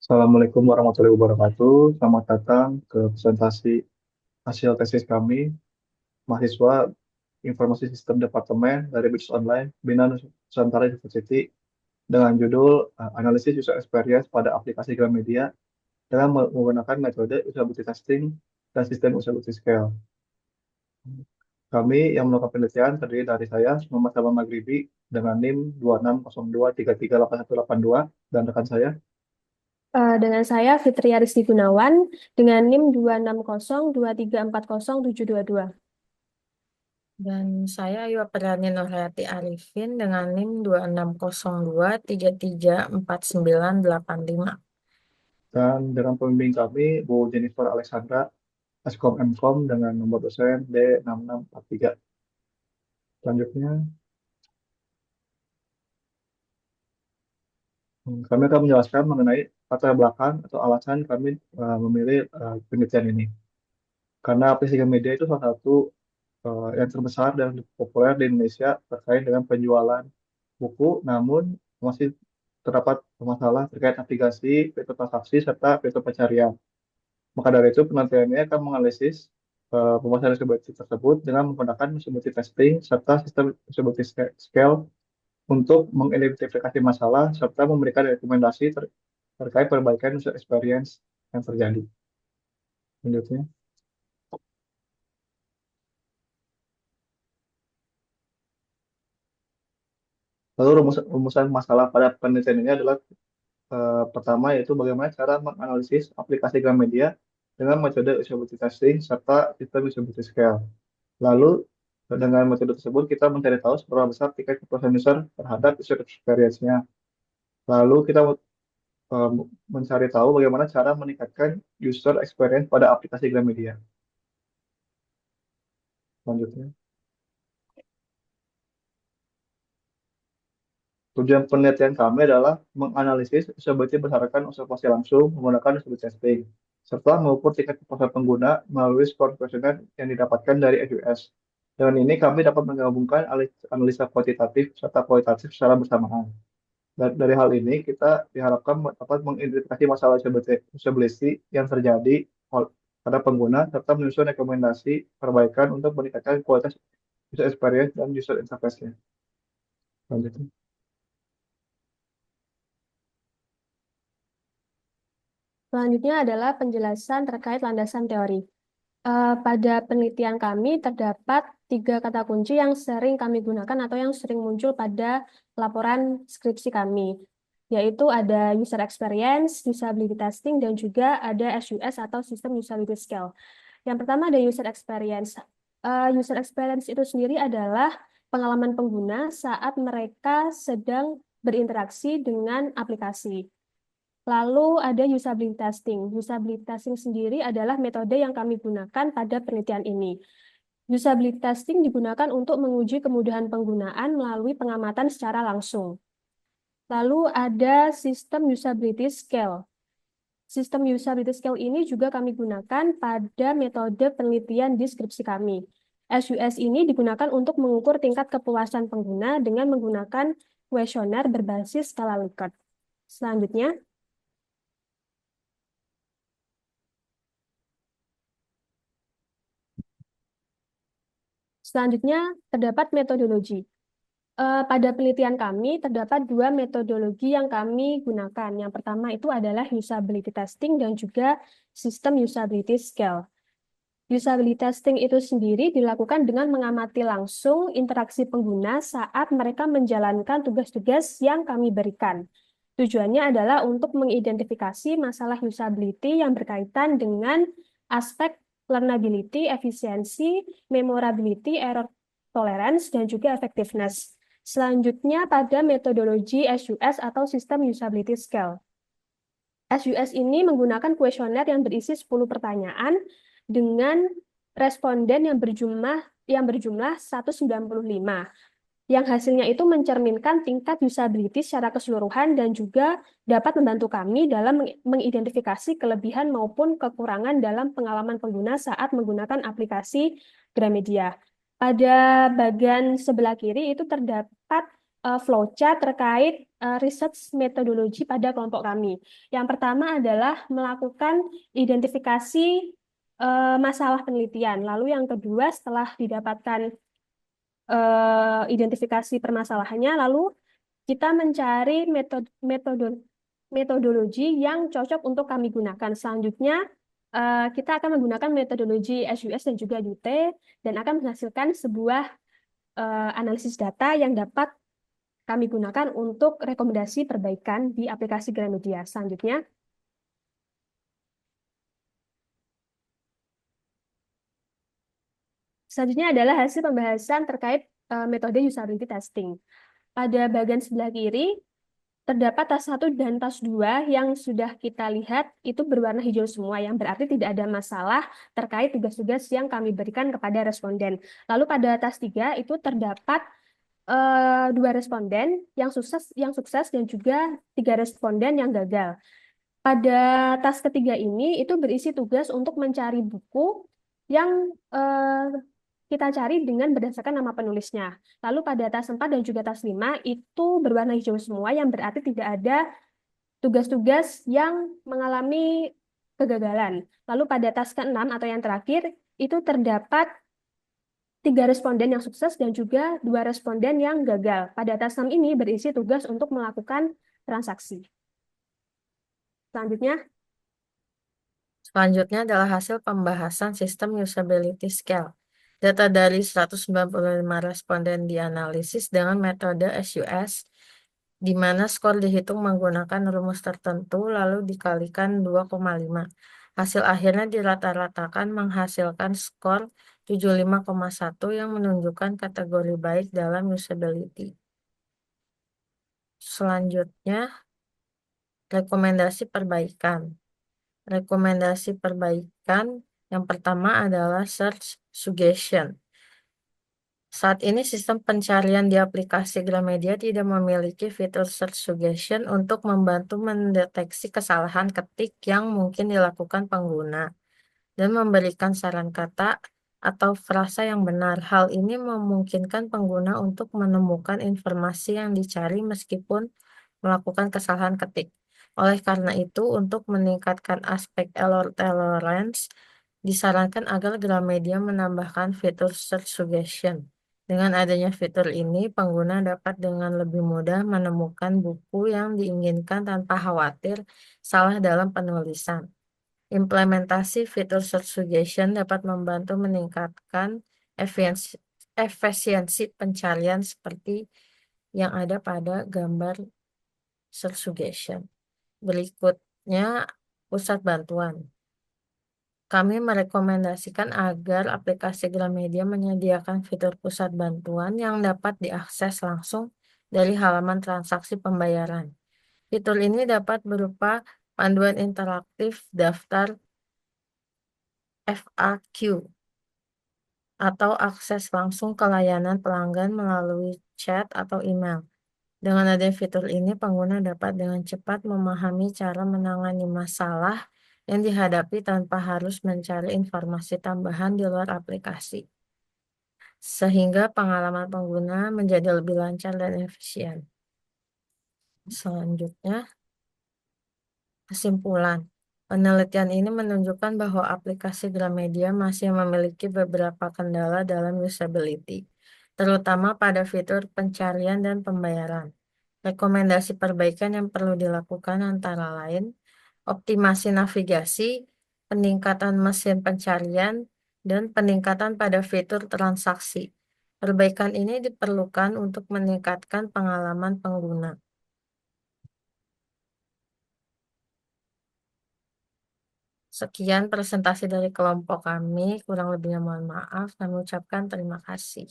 Assalamualaikum warahmatullahi wabarakatuh. Selamat datang ke presentasi hasil tesis kami, mahasiswa Informasi Sistem Departemen dari Bisnis Online, Bina Nusantara University, dengan judul Analisis User Experience pada Aplikasi Gramedia dengan menggunakan metode usability testing dan sistem usability scale. Kami yang melakukan penelitian terdiri dari saya, Muhammad Salam Maghribi, dengan NIM 2602338182, dan rekan saya. Dengan saya Fitria Rizky Gunawan dengan NIM 26023400722. Dan saya Ayu Aprani Nurhayati Arifin dengan NIM 2602334985. Dan dengan pembimbing kami, Bu Jennifer Alexandra, Askom Mkom dengan nomor dosen D6643. Selanjutnya, kami akan menjelaskan mengenai latar belakang atau alasan kami memilih penelitian ini. Karena aplikasi media itu salah satu yang terbesar dan populer di Indonesia terkait dengan penjualan buku, namun masih terdapat masalah terkait aplikasi, fitur transaksi, serta fitur pencarian. Maka dari itu, penelitiannya akan menganalisis pembahasan usability tersebut dengan menggunakan usability testing serta sistem usability scale untuk mengidentifikasi masalah serta memberikan rekomendasi terkait perbaikan user experience yang terjadi. Selanjutnya, lalu rumusan masalah pada penelitian ini adalah pertama yaitu bagaimana cara menganalisis aplikasi Gramedia dengan metode usability testing serta sistem usability scale. Lalu dengan metode tersebut kita mencari tahu seberapa besar tingkat kepuasan user terhadap user experience-nya. Lalu kita eh, mencari tahu bagaimana cara meningkatkan user experience pada aplikasi Gramedia. Selanjutnya, tujuan penelitian kami adalah menganalisis usability berdasarkan observasi langsung menggunakan usability testing, serta mengukur tingkat kepuasan pengguna melalui skor kuesioner yang didapatkan dari SUS. Dengan ini kami dapat menggabungkan analisa kuantitatif serta kualitatif secara bersamaan. Dari hal ini kita diharapkan dapat mengidentifikasi masalah usability yang terjadi pada pengguna serta menyusun rekomendasi perbaikan untuk meningkatkan kualitas user experience dan user interface-nya. Lanjutnya. Selanjutnya adalah penjelasan terkait landasan teori. Pada penelitian kami terdapat tiga kata kunci yang sering kami gunakan atau yang sering muncul pada laporan skripsi kami, yaitu ada user experience, usability testing, dan juga ada SUS atau System Usability Scale. Yang pertama ada user experience. User experience itu sendiri adalah pengalaman pengguna saat mereka sedang berinteraksi dengan aplikasi. Lalu ada usability testing. Usability testing sendiri adalah metode yang kami gunakan pada penelitian ini. Usability testing digunakan untuk menguji kemudahan penggunaan melalui pengamatan secara langsung. Lalu ada sistem usability scale. Sistem usability scale ini juga kami gunakan pada metode penelitian deskripsi kami. SUS ini digunakan untuk mengukur tingkat kepuasan pengguna dengan menggunakan kuesioner berbasis skala Likert. Selanjutnya, terdapat metodologi. Pada penelitian kami terdapat dua metodologi yang kami gunakan. Yang pertama itu adalah usability testing dan juga sistem usability scale. Usability testing itu sendiri dilakukan dengan mengamati langsung interaksi pengguna saat mereka menjalankan tugas-tugas yang kami berikan. Tujuannya adalah untuk mengidentifikasi masalah usability yang berkaitan dengan aspek learnability, efisiensi, memorability, error tolerance, dan juga effectiveness. Selanjutnya pada metodologi SUS atau System Usability Scale. SUS ini menggunakan kuesioner yang berisi 10 pertanyaan dengan responden yang berjumlah 195, yang hasilnya itu mencerminkan tingkat usability secara keseluruhan dan juga dapat membantu kami dalam mengidentifikasi kelebihan maupun kekurangan dalam pengalaman pengguna saat menggunakan aplikasi Gramedia. Pada bagian sebelah kiri itu terdapat flowchart terkait research metodologi pada kelompok kami. Yang pertama adalah melakukan identifikasi masalah penelitian. Lalu yang kedua, setelah didapatkan identifikasi permasalahannya, lalu kita mencari metodologi yang cocok untuk kami gunakan. Selanjutnya, kita akan menggunakan metodologi SUS dan juga UT dan akan menghasilkan sebuah analisis data yang dapat kami gunakan untuk rekomendasi perbaikan di aplikasi Gramedia. Selanjutnya, adalah hasil pembahasan terkait metode usability testing. Pada bagian sebelah kiri, terdapat tas 1 dan tas 2 yang sudah kita lihat itu berwarna hijau semua, yang berarti tidak ada masalah terkait tugas-tugas yang kami berikan kepada responden. Lalu pada tas 3 itu terdapat 2 responden yang sukses dan juga 3 responden yang gagal. Pada tas ketiga ini itu berisi tugas untuk mencari buku yang kita cari dengan berdasarkan nama penulisnya. Lalu pada tas 4 dan juga tas 5 itu berwarna hijau semua yang berarti tidak ada tugas-tugas yang mengalami kegagalan. Lalu pada tas ke-6 atau yang terakhir itu terdapat 3 responden yang sukses dan juga 2 responden yang gagal. Pada tas 6 ini berisi tugas untuk melakukan transaksi. Selanjutnya adalah hasil pembahasan sistem usability scale. Data dari 195 responden dianalisis dengan metode SUS, di mana skor dihitung menggunakan rumus tertentu lalu dikalikan 2,5. Hasil akhirnya dirata-ratakan menghasilkan skor 75,1 yang menunjukkan kategori baik dalam usability. Selanjutnya, rekomendasi perbaikan. Rekomendasi perbaikan yang pertama adalah search suggestion. Saat ini sistem pencarian di aplikasi Gramedia tidak memiliki fitur search suggestion untuk membantu mendeteksi kesalahan ketik yang mungkin dilakukan pengguna dan memberikan saran kata atau frasa yang benar. Hal ini memungkinkan pengguna untuk menemukan informasi yang dicari meskipun melakukan kesalahan ketik. Oleh karena itu, untuk meningkatkan aspek error tolerance, disarankan agar Gramedia menambahkan fitur search suggestion. Dengan adanya fitur ini, pengguna dapat dengan lebih mudah menemukan buku yang diinginkan tanpa khawatir salah dalam penulisan. Implementasi fitur search suggestion dapat membantu meningkatkan efisiensi pencarian seperti yang ada pada gambar search suggestion. Berikutnya, pusat bantuan. Kami merekomendasikan agar aplikasi Gramedia menyediakan fitur pusat bantuan yang dapat diakses langsung dari halaman transaksi pembayaran. Fitur ini dapat berupa panduan interaktif, daftar FAQ, atau akses langsung ke layanan pelanggan melalui chat atau email. Dengan adanya fitur ini, pengguna dapat dengan cepat memahami cara menangani masalah yang dihadapi tanpa harus mencari informasi tambahan di luar aplikasi, sehingga pengalaman pengguna menjadi lebih lancar dan efisien. Selanjutnya, kesimpulan. Penelitian ini menunjukkan bahwa aplikasi Gramedia masih memiliki beberapa kendala dalam usability, terutama pada fitur pencarian dan pembayaran. Rekomendasi perbaikan yang perlu dilakukan antara lain, optimasi navigasi, peningkatan mesin pencarian, dan peningkatan pada fitur transaksi. Perbaikan ini diperlukan untuk meningkatkan pengalaman pengguna. Sekian presentasi dari kelompok kami, kurang lebihnya mohon maaf. Kami ucapkan terima kasih.